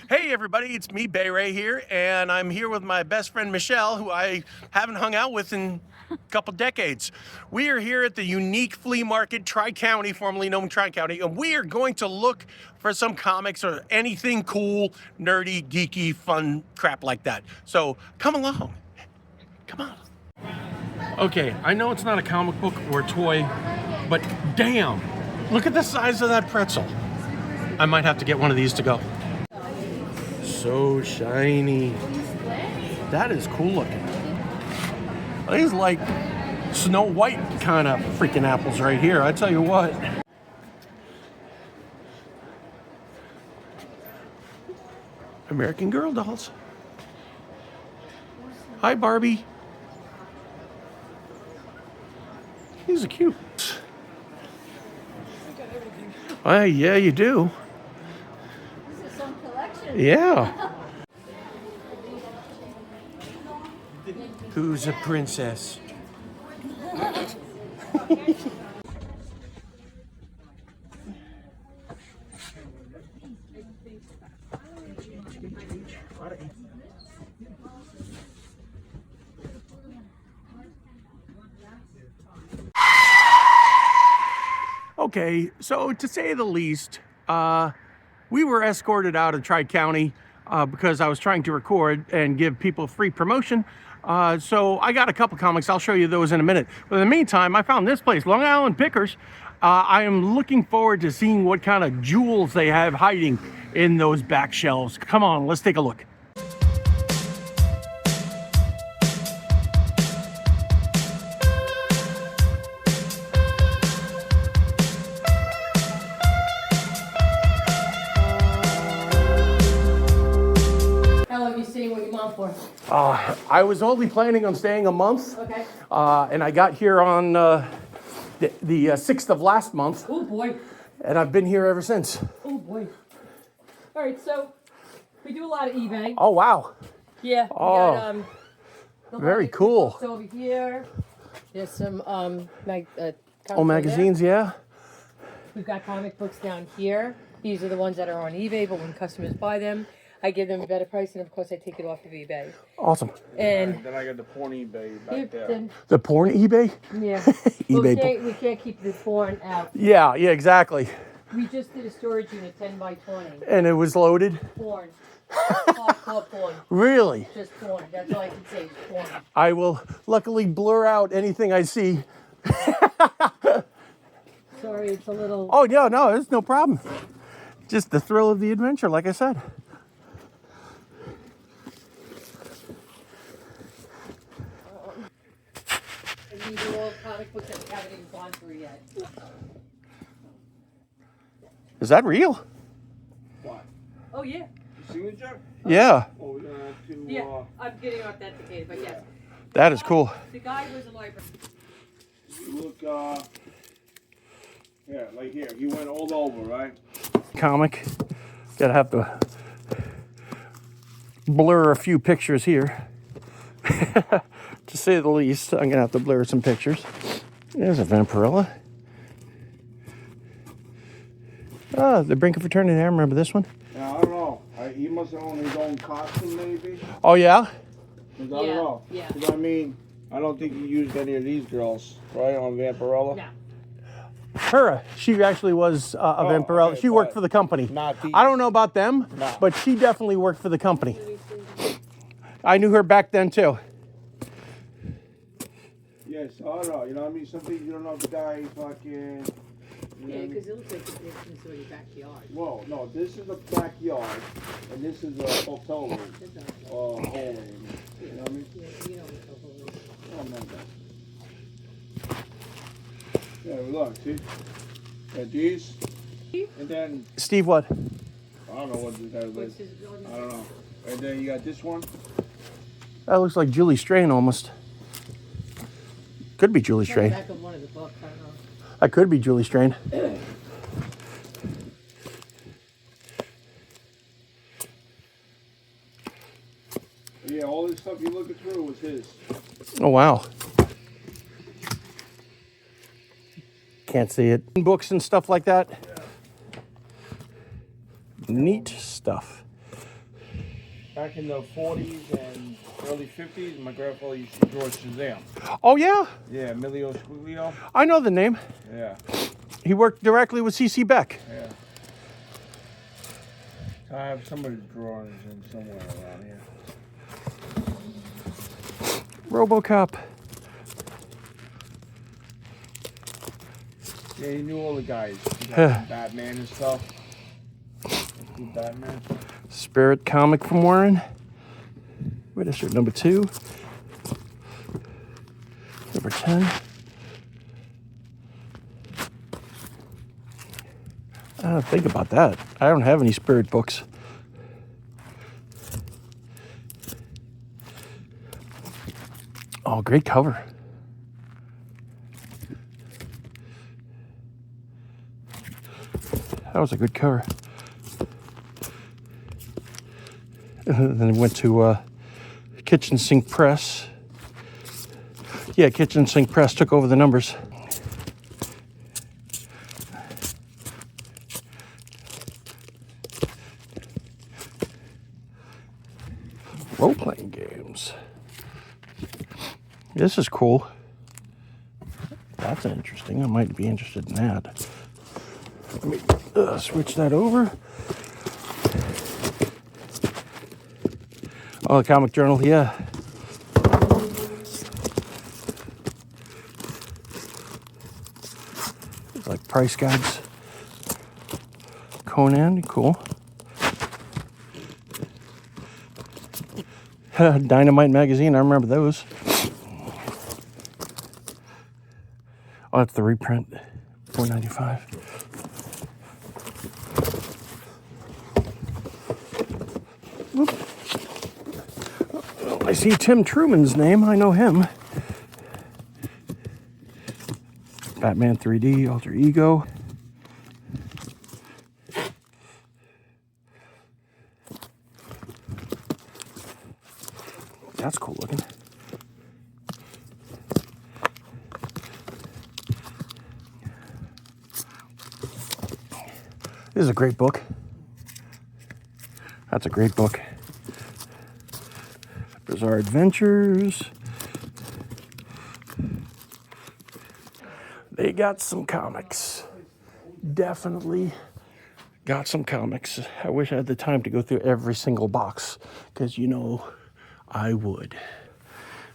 Hey everybody, it's me, Bay Ray here, and I'm here with my best friend Michelle, who I haven't hung out with in a couple decades. We are here at the unique flea market, Tri-County, formerly known Tri-County, and we are going to look for some comics or anything cool, nerdy, geeky, fun crap like that. So come along, come on. Okay, I know it's not a comic book or a toy, but damn, look at the size of that pretzel. I might have to get one of these to go. So shiny. That is cool looking. These like Snow White kind of freaking apples right here, I tell you what. American Girl dolls. Hi, Barbie. These are cute. Yeah, you do. This is some collection. Yeah. Who's a princess? Okay, so to say the least, we were escorted out of Tri-County because I was trying to record and give people free promotion. So I got a couple comics. I'll show you those in a minute. But in the meantime, I found this place, Long Island Pickers. I am looking forward to seeing what kind of jewels they have hiding in those back shelves. Come on, let's take a look. What you want for? I was only planning on staying a month. Okay. And I got here on the 6th of last month. Oh boy. And I've been here ever since. Oh boy. All right, so we do a lot of eBay. Oh, wow. Yeah. Oh, We got, very cool. So over here, there's some magazines, yeah. We've got comic books down here. These are the ones that are on eBay, but when customers buy them, I give them a better price, and of course I take it off of eBay. Awesome. And then I got the porn eBay back there. The porn eBay? Yeah. eBay. We can't keep the porn out. Yeah, exactly. We just did a storage unit 10 by 20. And it was loaded? Porn. Hardcore porn. Really? Just porn. That's all I can say is porn. I will luckily blur out anything I see. Sorry, it's a little... Oh, yeah, no, it's no problem. Just the thrill of the adventure, like I said. And these are all comic books that we haven't even gone through yet. Is that real? What? Oh, yeah. Signature? Yeah. Oh, we're gonna have to, Yeah, I'm getting authenticated, but yes. That is cool. The guy was a library. look, yeah, like here. He went all over, right? Comic. Gotta have to blur a few pictures here. To say the least, I'm gonna have to blur some pictures. There's a Vampirella. The Brink of Eternity. I remember this one. Yeah, I don't know. He must have owned his own costume, maybe. Oh, yeah? 'Cause I don't know. Yeah. 'Cause I mean, I don't think he used any of these girls, right, on Vampirella? No. Her, she actually was a Vampirella. okay, She worked but for the company. not these. I don't know about them, No. but she definitely worked for the company. I knew her back then, too. Yes, I don't know. You know what I mean? Some things you don't know if the guy fucking... Yeah, because it looks like it's in somebody's backyard. Whoa, no, this is a backyard, and this is a hotel room. Hole in it. You know what I mean? Yeah, you know what the whole is. Oh, my God. Yeah, look, see? Got these, and then, Steve, what? I don't know what this guy What's is. his I don't know. And then you got this one. That looks like Julie Strain almost. Could be Julie Strain. Back of one of the books, I don't know. That could be Julie Strain. Yeah, all this stuff you're looking through was his. Oh, wow. Can't see it. Books and stuff like that. Neat stuff. Back in the 40s and early 50s, my grandfather used to draw Shazam. Oh, yeah? Yeah, Emilio Squiglio. I know the name. Yeah, He worked directly with C.C. Beck. yeah. So I have some of his drawings in somewhere around here. RoboCop. Yeah, he knew all the guys. He got Batman and stuff. Batman. Spirit comic from Warren. What is it? Number 2. Number 10. I don't think about that. I don't have any Spirit books. Oh, great cover. That was a good cover. Then went to Kitchen Sink Press. Yeah, Kitchen Sink Press took over the numbers. Role-playing games. This is cool. That's interesting. I might be interested in that. Let me switch that over. Oh, the comic journal, yeah. It's like price guides. Conan, cool. Dynamite magazine, I remember those. Oh, that's the reprint. $4.95. I see Tim Truman's name. I know him. Batman 3D, Alter Ego. That's cool looking. This is a great book. That's a great book. Bizarre Adventures. They got some comics. Definitely got some comics. I wish I had the time to go through every single box, because you know I would.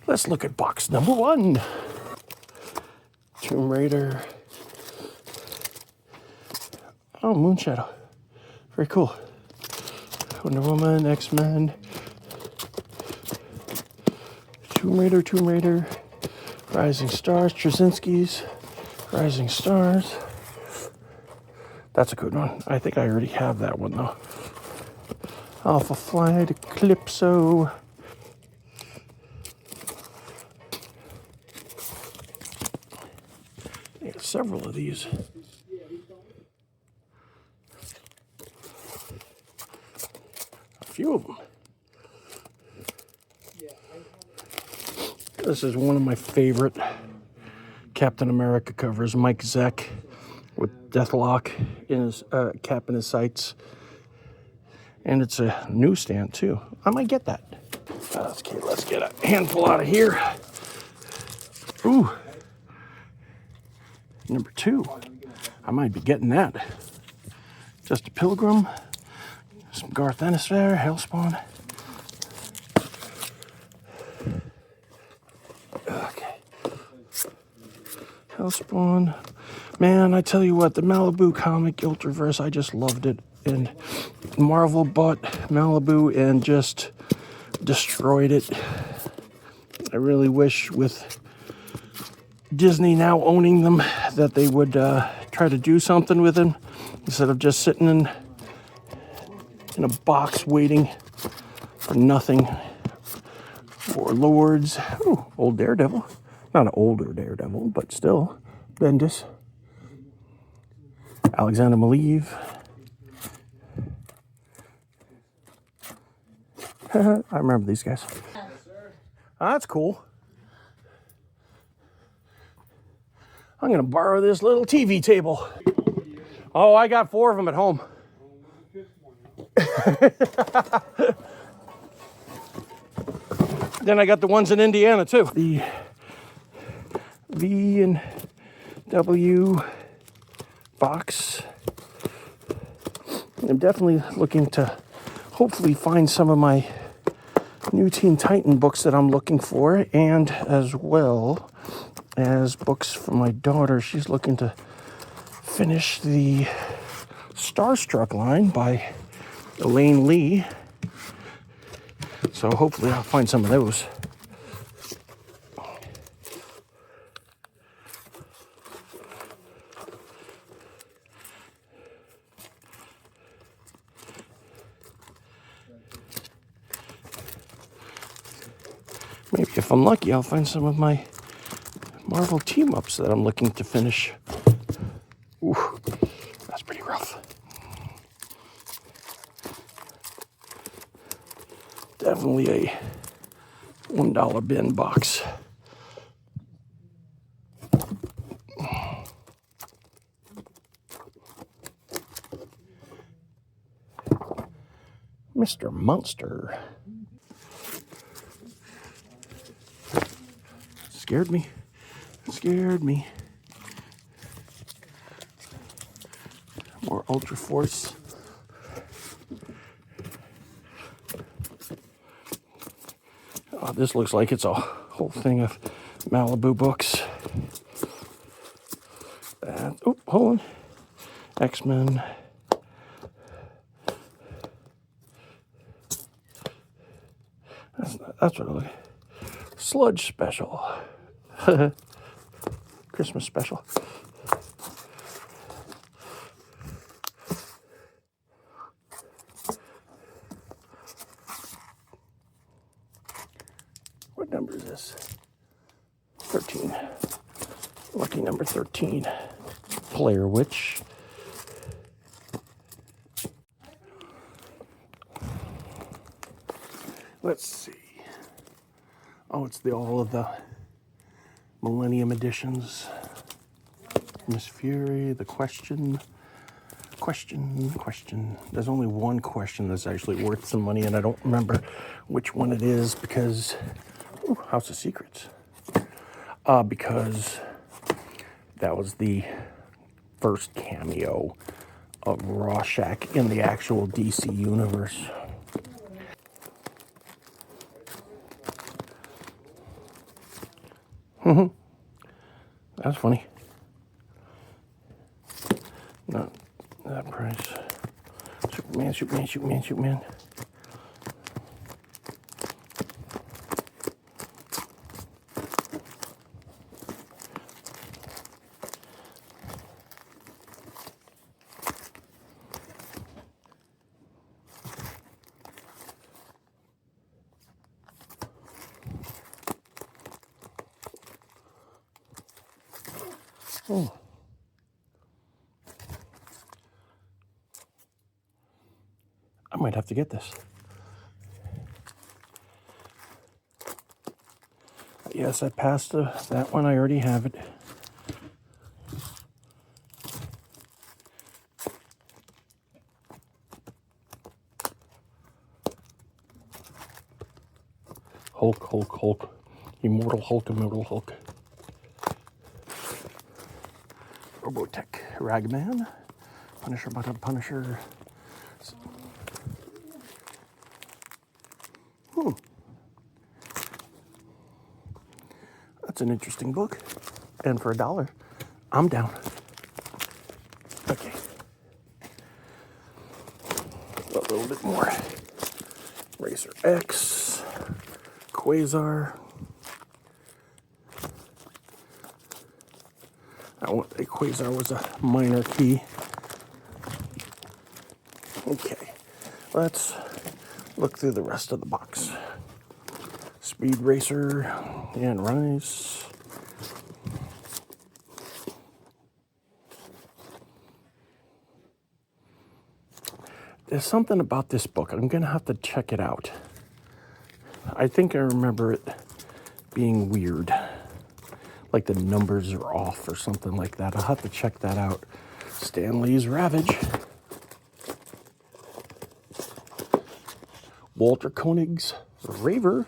Let's look at box number 1. Tomb Raider. Oh, Moonshadow. Very cool. Wonder Woman, X-Men. Tomb Raider. Rising Stars, Straczynski's. Rising Stars. That's a good one. I think I already have that one though. Alpha Flight, Eclipso. There's several of these. A few of them. This is one of my favorite Captain America covers. Mike Zeck with Deathlock in his cap in his sights. And it's a newsstand too. I might get that. Okay, let's get a handful out of here. Ooh. Number 2. I might be getting that. Just a Pilgrim. Some Garth Ennis there. Hellspawn. Okay. Hellspawn. Man, I tell you what, the Malibu comic Ultraverse, I just loved it. And Marvel bought Malibu and just destroyed it. I really wish with Disney now owning them that they would try to do something with them instead of just sitting in a box waiting for nothing. For Lords. Ooh, old Daredevil. Not an older Daredevil, but still. Bendis. Alexander Maleev. I remember these guys. Oh, that's cool. I'm going to borrow this little TV table. Oh, I got 4 of them at home. Then I got the ones in Indiana too. The V and W box. I'm definitely looking to hopefully find some of my new Teen Titan books that I'm looking for, and as well as books for my daughter. She's looking to finish the Starstruck line by Elaine Lee. So hopefully I'll find some of those. Maybe if I'm lucky, I'll find some of my Marvel team-ups that I'm looking to finish. Ooh, that's pretty rough. Definitely a $1 bin box. Mr. Monster. Scared me. Scared me. More Ultra Force. Oh, this looks like it's a whole thing of Malibu books. Oh, hold on. X-Men. That's what I look at. Sludge special. Christmas special. What number is this? 13. Lucky number 13. Player Witch. Let's see. Oh, it's all of the Millennium editions. Miss Fury, the question. There's only one question that's actually worth some money, and I don't remember which one it is because, House of Secrets. Because that was the first cameo of Rorschach in the actual DC universe. That's funny. Not that price. Superman. Oh. I might have to get this. Yes, I passed that one. I already have it. Hulk. Immortal Hulk. Robotech, Ragman, Punisher. That's an interesting book. And for $1, I'm down. Okay. A little bit more. Racer X, Quasar. Quasar was a minor key. Okay, let's look through the rest of the box. Speed Racer and Rise. There's something about this book. I'm gonna have to check it out. I think I remember it being weird. Like the numbers are off or something like that. I'll have to check that out. Stan Lee's Ravage. Walter Koenig's Raver.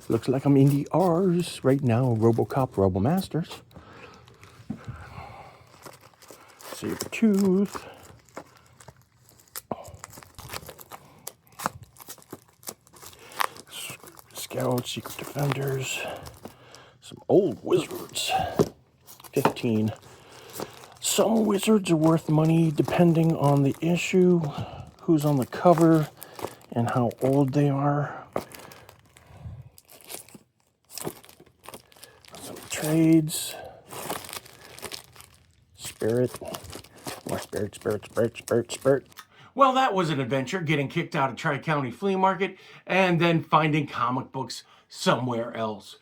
Looks like I'm in the R's right now. RoboCop, RoboMasters. Sabretooth. Scout, Secret Defenders. Some old wizards. 15. Some wizards are worth money depending on the issue, who's on the cover, and how old they are. Some trades. Spirit. More spirit. Well, that was an adventure, getting kicked out of Tri-County Flea Market and then finding comic books somewhere else.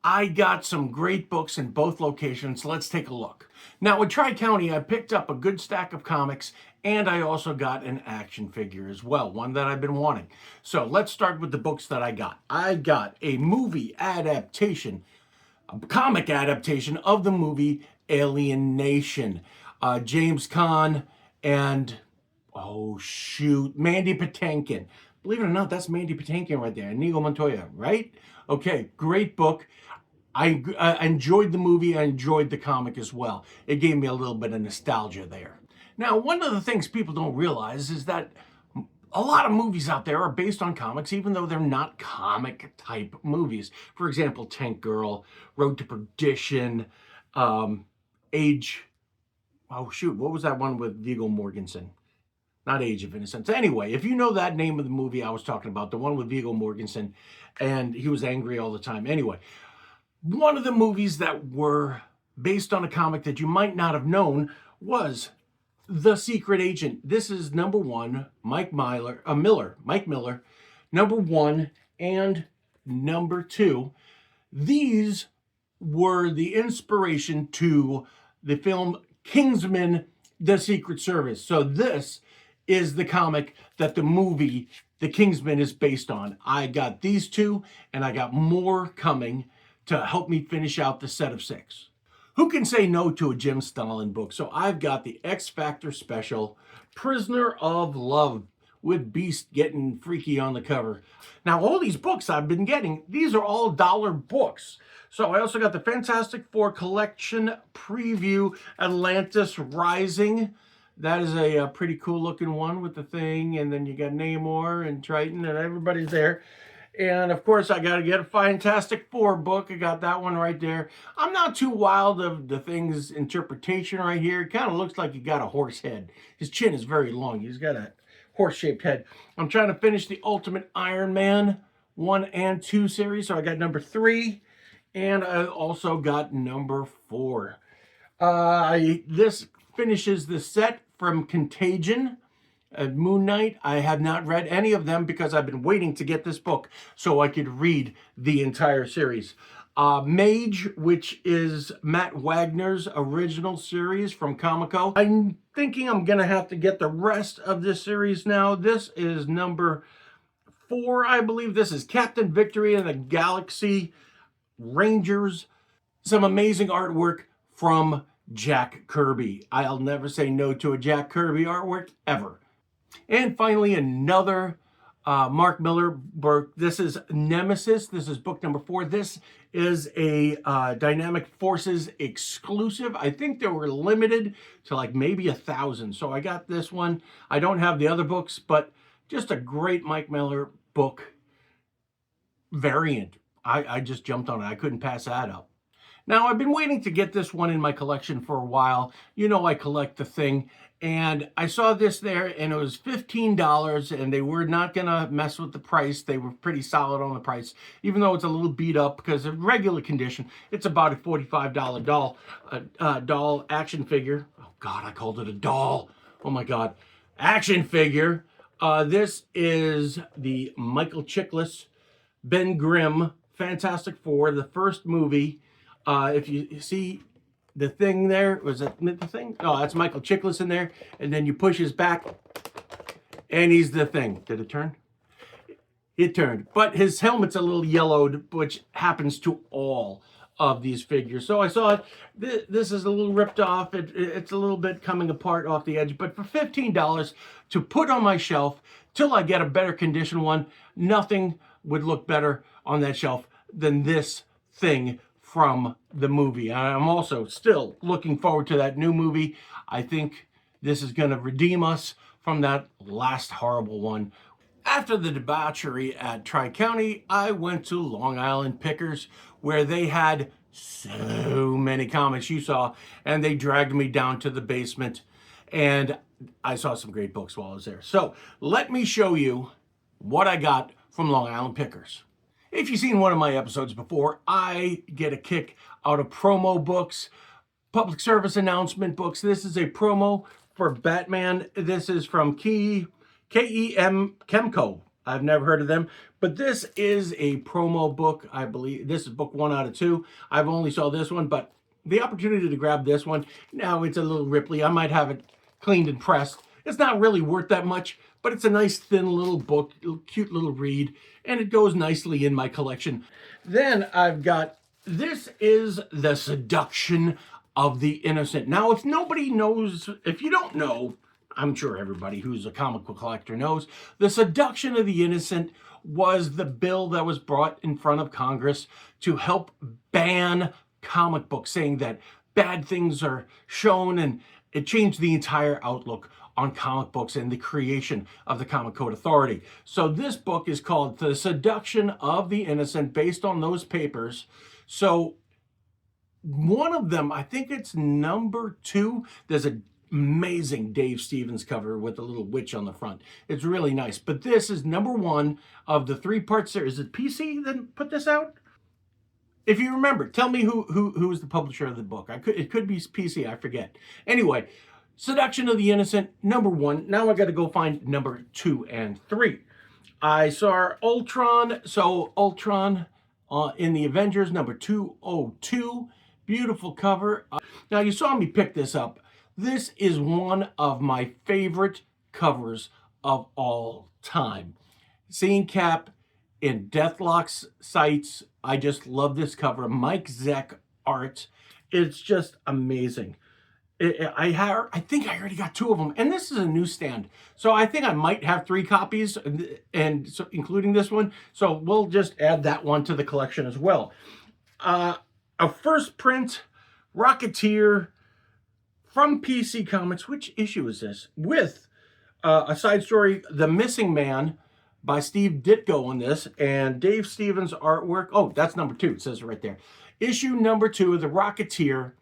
I got some great books in both locations. Let's take a look. Now, at Tri-County, I picked up a good stack of comics, and I also got an action figure as well, one that I've been wanting. So let's start with the books that I got. I got a movie adaptation, a comic adaptation of the movie Alien Nation. James Caan and, oh shoot, Mandy Patinkin. Believe it or not, that's Mandy Patinkin right there, Inigo Montoya, right? Okay, great book. I enjoyed the movie. I enjoyed the comic as well. It gave me a little bit of nostalgia there. Now, one of the things people don't realize is that a lot of movies out there are based on comics, even though they're not comic type movies. For example, Tank Girl, Road to Perdition, oh shoot, what was that one with Viggo Mortensen? Not Age of Innocence. Anyway, if you know that name of the movie I was talking about, the one with Viggo Mortensen, and he was angry all the time. Anyway, one of the movies that were based on a comic that you might not have known was The Secret Agent. This is number one, Mike Miller, number one and number two. These were the inspiration to the film Kingsman, The Secret Service. So this is the comic that the movie The Kingsman is based on. I got these two, and I got more coming to help me finish out the set of 6. Who can say no to a Jim Stalin book? So I've got the X Factor special, Prisoner of Love, with Beast getting freaky on the cover. Now, all these books I've been getting, these are all dollar books. So I also got the Fantastic Four Collection Preview, Atlantis Rising. That is a pretty cool looking one with the Thing, and then you got Namor and Triton, and everybody's there. And of course, I got to get a Fantastic Four book. I got that one right there. I'm not too wild of the Thing's interpretation right here. It kind of looks like he got a horse head. His chin is very long. He's got a horse-shaped head. I'm trying to finish the Ultimate Iron Man 1 and 2 series. So I got number 3, and I also got number 4. This finishes the set from Contagion. Moon Knight, I have not read any of them because I've been waiting to get this book so I could read the entire series. Mage, which is Matt Wagner's original series from Comico. I'm thinking I'm going to have to get the rest of this series now. This is number 4, I believe. This is Captain Victory and the Galaxy Rangers. Some amazing artwork from Jack Kirby. I'll never say no to a Jack Kirby artwork, ever. And finally, another Mark Miller book. This is Nemesis. This is book number 4. This is a Dynamic Forces exclusive. I think they were limited to like maybe 1,000. So I got this one. I don't have the other books, but just a great Mike Miller book variant. I just jumped on it. I couldn't pass that up. Now, I've been waiting to get this one in my collection for a while. You know I collect the Thing. And I saw this there, and it was $15, and they were not going to mess with the price. They were pretty solid on the price, even though it's a little beat up because of regular condition. It's about a $45 doll action figure. Oh, God, I called it a doll. Oh, my God. Action figure. This is the Michael Chiklis, Ben Grimm, Fantastic Four, the first movie. If you see the Thing there, was it the Thing? Oh, that's Michael Chiklis in there. And then you push his back, and he's the Thing. Did it turn? It turned. But his helmet's a little yellowed, which happens to all of these figures. So I saw it. This is a little ripped off. It's a little bit coming apart off the edge. But for $15 to put on my shelf till I get a better condition one, nothing would look better on that shelf than this thing from the movie. I'm also still looking forward to that new movie. I think this is going to redeem us from that last horrible one. After the debauchery at Tri-County, I went to Long Island Pickers, where they had so many comics you saw, and they dragged me down to the basement, and I saw some great books while I was there. So let me show you what I got from Long Island Pickers. If you've seen one of my episodes before, I get a kick out of promo books, public service announcement books. This is a promo for Batman. This is from KEM Chemco. I've never heard of them, but this is a promo book. I believe this is book 1 out of 2. I've only saw this one, but the opportunity to grab this one, now it's a little Ripley. I might have it cleaned and pressed. It's not really worth that much, but it's a nice thin little book, cute little read, and it goes nicely in my collection. Then I've got, this is The Seduction of the Innocent. Now, if nobody knows, if you don't know, I'm sure everybody who's a comic book collector knows, The Seduction of the Innocent was the bill that was brought in front of Congress to help ban comic books, saying that bad things are shown, and it changed the entire outlook on comic books and the creation of the Comic Code Authority. So this book is called The Seduction of the Innocent, based on those papers. So one of them, I think it's number 2, there's an amazing Dave Stevens cover with a little witch on the front. It's really nice. But this is number 1 of the 3-part series. Is it PC that put this out? If you remember, tell me who is the publisher of the book. It could be PC, I forget. Anyway, Seduction of the Innocent, number 1. Now I got to go find number 2 and 3. I saw Ultron. So Ultron in the Avengers, number 202. Beautiful cover. Now you saw me pick this up. This is one of my favorite covers of all time. Seeing Cap in Deathlock's sights. I just love this cover. Mike Zeck art. It's just amazing. I think I already got 2 of them, and this is a newsstand, so I think I might have 3 copies, and so including this one. So we'll just add that one to the collection as well. A first print Rocketeer from PC Comics. Which issue is this? With a side story, The Missing Man, by Steve Ditko on this, and Dave Stevens artwork. Oh, that's number 2. It says it right there. Issue number 2 of The Rocketeer.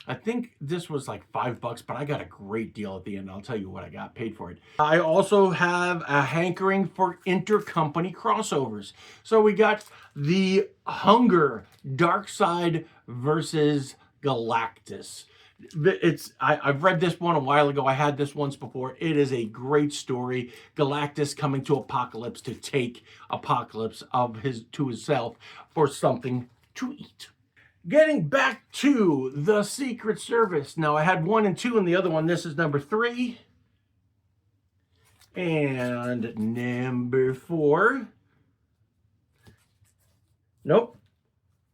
I think this was like $5, but I got a great deal at the end. I'll tell you what I got paid for it. I also have a hankering for intercompany crossovers. So we got the Hunger, Darkseid versus Galactus. I've read this one a while ago. I had this once before. It is a great story. Galactus coming to Apocalypse to take Apocalypse to himself for something to eat. Getting back to the Secret Service. Now, I had 1 and 2 in the other one. This is number 3. And number 4. Nope.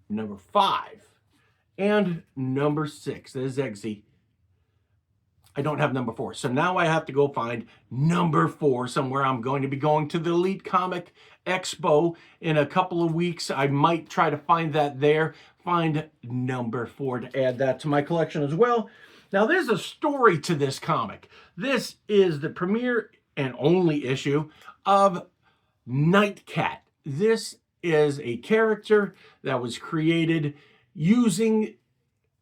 Number 5. And number 6. There's Eggsy. I don't have number 4. So now I have to go find number 4 somewhere. I'm going to be going to the Elite Comic Expo in a couple of weeks. I might try to find that there. Find number 4 to add that to my collection as well. Now there's a story to this comic. This is the premiere and only issue of Nightcat. This is a character that was created using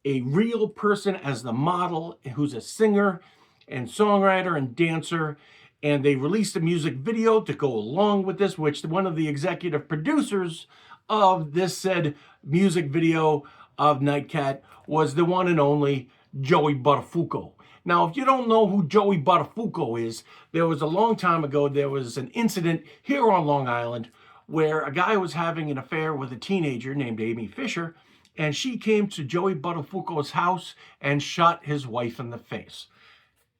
a real person as the model, who's a singer and songwriter and dancer. And they released a music video to go along with this, which one of the executive producers of this said music video of Nightcat was the one and only Joey Buttafuoco. Now, if you don't know who Joey Buttafuoco is, there was a long time ago, there was an incident here on Long Island where a guy was having an affair with a teenager named Amy Fisher, and she came to Joey Buttafuoco's house and shot his wife in the face.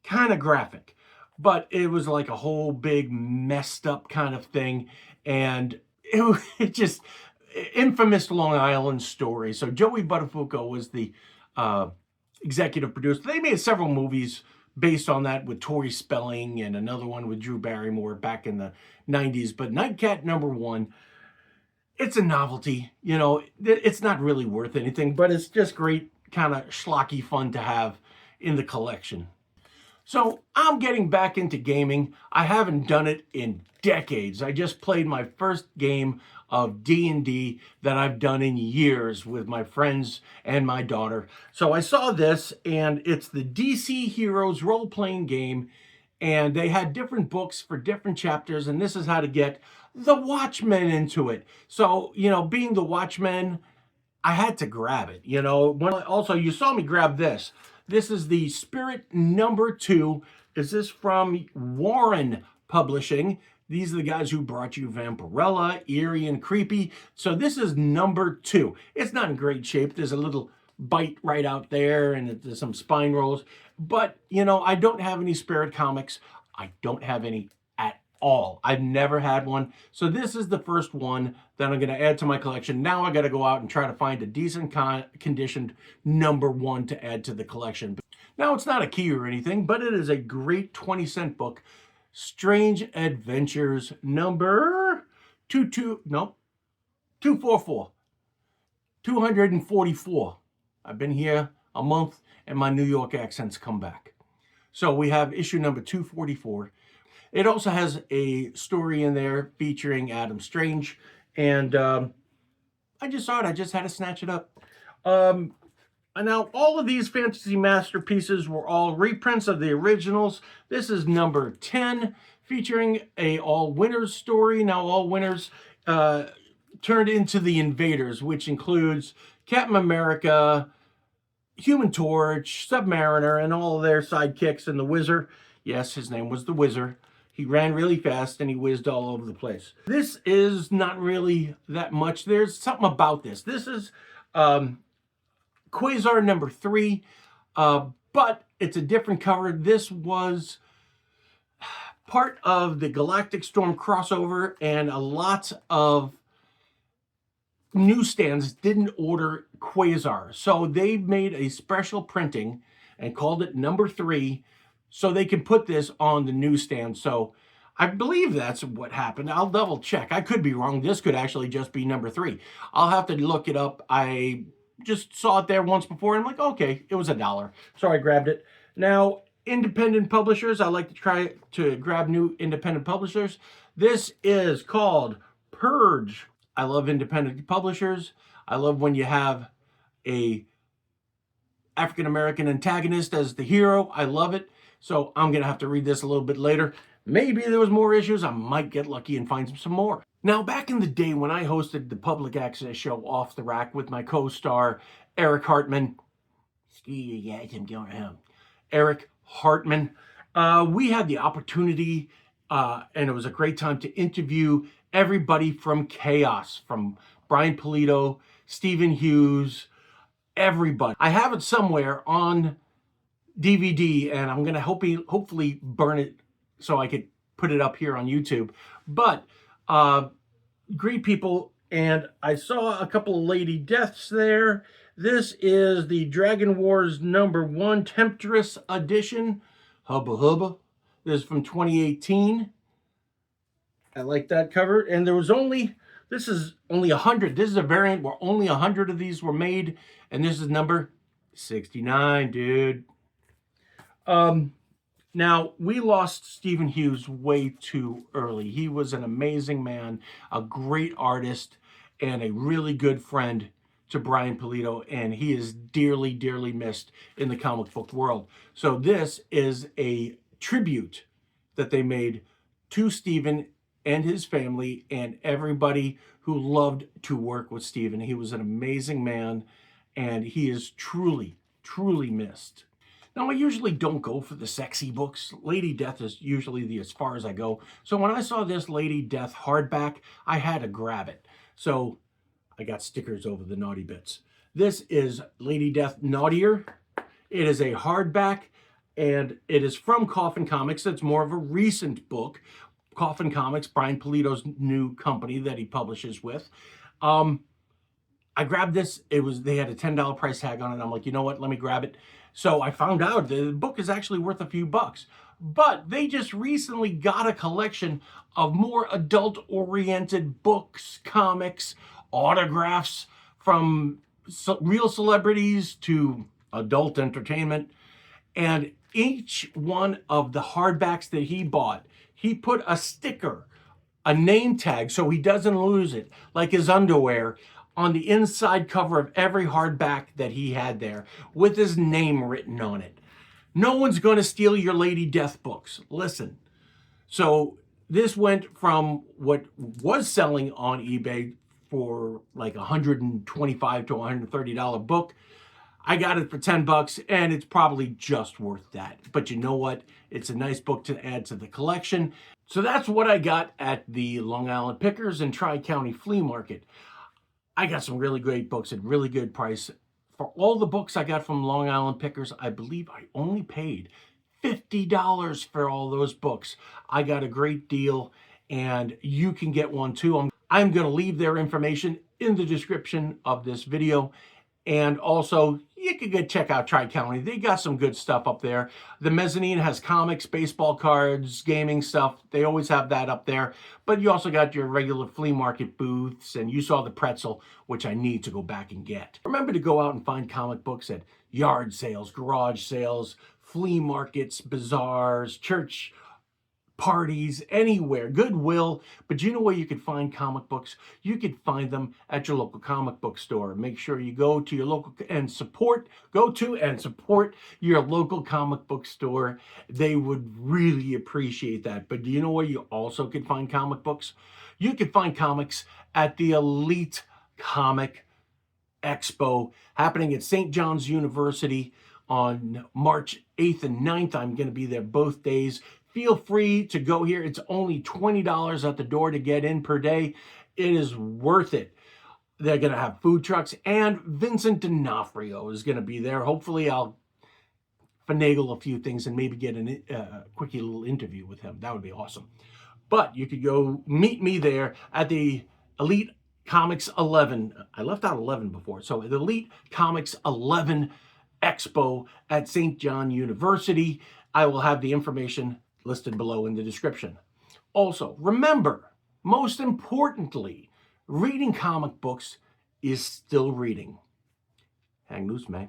Kind of graphic, but it was like a whole big messed up kind of thing, and it just infamous Long Island story. So Joey Buttafuoco was the executive producer. They made several movies based on that with Tori Spelling and another one with Drew Barrymore back in the 90s. But Nightcat number 1, It's a novelty, you know, it's not really worth anything, but it's just great kind of schlocky fun to have in the collection. So I'm getting back into gaming. I haven't done it in decades. I just played my first game of D&D that I've done in years with my friends and my daughter. So I saw this, and it's the DC Heroes role-playing game, and they had different books for different chapters, and this is how to get the Watchmen into it. So, you know, being the Watchmen, I had to grab it, you know. Also, you saw me grab this. This is the Spirit #2. Is this from Warren Publishing? These are the guys who brought you Vampirella, Eerie, and Creepy. So this is #2. It's not in great shape. There's a little bite right out there, and there's some spine rolls. But, you know, I don't have any Spirit comics. I don't have any at all. I've never had one. So this is the first one that I'm going to add to my collection. Now I got to go out and try to find a decent conditioned #1 to add to the collection. Now it's not a key or anything, but it is a great 20-cent book. Strange Adventures number 244. 244. I've been here a month and my New York accent's come back. So we have issue number 244. It also has a story in there featuring Adam Strange, and I just saw it. I just had to snatch it up. And now all of these fantasy masterpieces were all reprints of the originals. This is number 10, featuring a All Winners story. Now All Winners turned into the Invaders, which includes Captain America, Human Torch, Submariner, and all of their sidekicks, and the Whizzer. Yes, his name was the Whizzer. He ran really fast and he whizzed all over the place. This is not really that much. There's something about this. This is Quasar #3, but it's a different cover. This was part of the Galactic Storm crossover, and a lot of newsstands didn't order Quasar. So they made a special printing and called it #3 so they can put this on the newsstand. So I believe that's what happened. I'll double check. I could be wrong. This could actually just be #3. I'll have to look it up. I just saw it there once before, and I'm like, okay, it was $1. So I grabbed it. Now, independent publishers, I like to try to grab new independent publishers. This is called Purge. I love independent publishers. I love when you have a African-American antagonist as the hero. I love it. So I'm going to have to read this a little bit later. Maybe there was more issues. I might get lucky and find some more. Now, back in the day when I hosted the public access show Off the Rack with my co-star, Eric Hartman. Eric Hartman. We had the opportunity, and it was a great time to interview everybody from Chaos, from Brian Pulido, Stephen Hughes, everybody. I have it somewhere on DVD, and I'm going to hopefully burn it so I could put it up here on YouTube. But great people, and I saw a couple of lady deaths there. This is the Dragon Wars #1 Temptress edition. Hubba hubba. This is from 2018. I like that cover. And this is only 100. This is a variant where only 100 of these were made. And this is number 69, dude. Now, we lost Stephen Hughes way too early. He was an amazing man, a great artist, and a really good friend to Brian Pulido, and he is dearly, dearly missed in the comic book world. So this is a tribute that they made to Stephen and his family and everybody who loved to work with Stephen. He was an amazing man, and he is truly, truly missed. Now, I usually don't go for the sexy books. Lady Death is usually as far as I go. So when I saw this Lady Death hardback, I had to grab it. So I got stickers over the naughty bits. This is Lady Death Naughtier. It is a hardback, and it is from Coffin Comics. It's more of a recent book. Coffin Comics, Brian Pulido's new company that he publishes with. I grabbed this. They had a $10 price tag on it. I'm like, you know what? Let me grab it. So I found out the book is actually worth a few bucks. But they just recently got a collection of more adult-oriented books, comics, autographs from real celebrities to adult entertainment. And each one of the hardbacks that he bought, he put a sticker, a name tag, so he doesn't lose it, like his underwear, on the inside cover of every hardback that he had there with his name written on it. No one's going to steal your Lady Death books. Listen. So this went from what was selling on eBay for like $125 to $130 book. I got it for 10 bucks and it's probably just worth that. But you know what? It's a nice book to add to the collection. So that's what I got at the Long Island Pickers and Tri-County Flea Market. I got some really great books at really good price. For all the books I got from Long Island Pickers, I believe I only paid $50 for all those books. I got a great deal and you can get one too. I'm going to leave their information in the description of this video. And also, you can check out Tri-County. They got some good stuff up there. The mezzanine has comics, baseball cards, gaming stuff. They always have that up there. But you also got your regular flea market booths, and you saw the pretzel, which I need to go back and get. Remember to go out and find comic books at yard sales, garage sales, flea markets, bazaars, church parties, anywhere, Goodwill. But you know where you can find comic books? You can find them at your local comic book store. Make sure you go to your local and support your local comic book store. They would really appreciate that. But do you know where you also can find comic books? You can find comics at the Elite Comic Expo happening at St. John's University on March 8th and 9th. I'm going to be there both days. Feel free to go here. It's only $20 at the door to get in per day. It is worth it. They're going to have food trucks, and Vincent D'Onofrio is going to be there. Hopefully, I'll finagle a few things and maybe get a quickie little interview with him. That would be awesome. But you could go meet me there at the Elite Comics 11. I left out 11 before. So the Elite Comics 11 Expo at St. John University. I will have the information listed below in the description. Also, remember, most importantly, reading comic books is still reading. Hang loose, man.